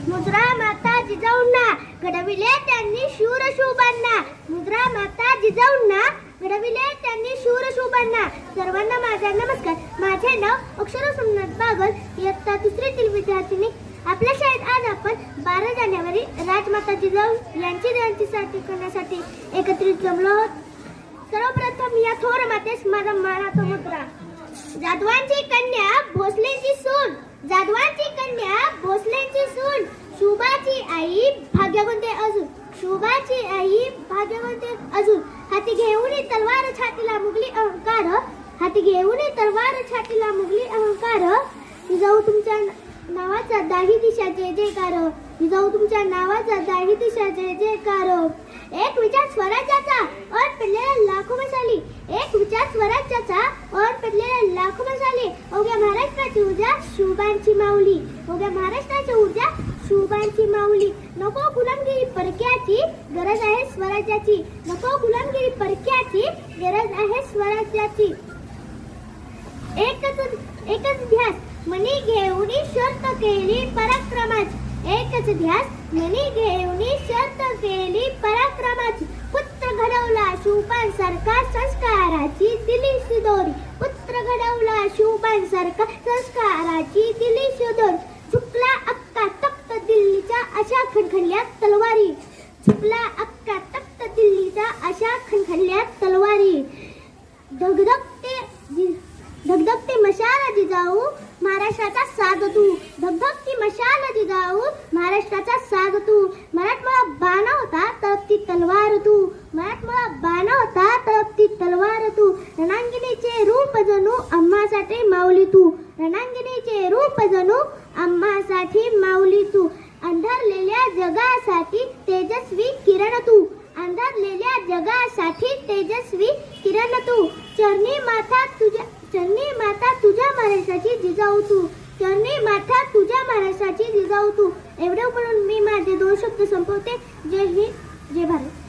मुद्रा माता जिजाऊंना घडविले त्यांनी शूर शोभांना. मुद्रा माता जिजाऊंना घडविले त्यांनी शूर शोभांना. सर्वांना माझा नमस्कार. माझे नाव अक्षरा सोमनाथ बागल, इयत्ता 3तील विद्यार्थिनी. आपल्या शाळेत आज आपण 12 जानेवारी राजमाता जिजाऊ यांची जयंती साजरी करण्यासाठी एकत्रित जमलो आहोत. सर्वप्रथम या थोर मातेस माझा मानाचा मुद्रा. जाधवांची कन्या भोसलेची सून, जाधवांची कन्या भोसलेची सून, शुभाची आई भाग्यवंते अजून, शुभाची आई भाग्यवंते अजून. हाती घेऊन तलवार छातीला मुगली अहंकार, हाती घेऊन तलवार छातीला मुगली अहंकार. जिजाऊ तुमच्या नावाचा दाही दिशा जय जयकार, जिजाऊ तुमच्या नावाचा दाही दिशा जय जयकार. एक विचार स्वराज्याचा और पेटलेल्या लाखो मशाली, एक विचार स्वराज्याचा और पेटलेल्या लाखो मशाली. अवघ्या महाराष्ट्राची ऊर्जा शुभांची माऊली, अवघ्या महाराष्ट्राची ऊर्जा शुभांची माऊली. नको गुलामगिरी परक्याची, गरज आहे स्वराज्याची. नको गुलामगिरी परक्याची, गरज आहे स्वराज्याची. एकच ध्यास मनी घेऊन शर्त केली पराक्रमाची, एकच ध्यास मनी घेऊन शर्त केली पराक्रमाची. पुत्र घडवला शिवपांसारखा संस्काराची दिली शिदोरी, पुत्र घडवला शिवपांसारखा संस्काराची दिली शिदोरी. झुकला अक्का तख्त दिल्लीच्या अशा खणखणल्या तलवारी, झुकला अक्का तख्त दिल्लीच्या अशा खणखणल्या तलवारी. धगधगते मशाल जिजाऊ महाराष्ट्राचा साग तू, धगधगती मशाल जिजाऊ महाराष्ट्राचा साग तू. मराठमोळा बाणा होता तळपती तलवार तू, मराठमोळा बाणा होता तळपती तलवार तू. रणांगणीचे रूप जणू आम्हासाठी माऊली तू, रणांगणीचे रूप जणू आम्हासाठी माऊली तू. अंधारलेल्या जगासाठी तेजस्वी किरण तू, अंधारलेल्या जगासाठी तेजस्वी किरण तू. चरणी माता तुझ्या महाराष्ट्राची जिजाऊ तू, चरणी माता तुझ्या महाराष्ट्राची जिजाऊ तू. एवढं म्हणून मी माझे 2 शब्द संपवते. जय हिंद, जय भारत.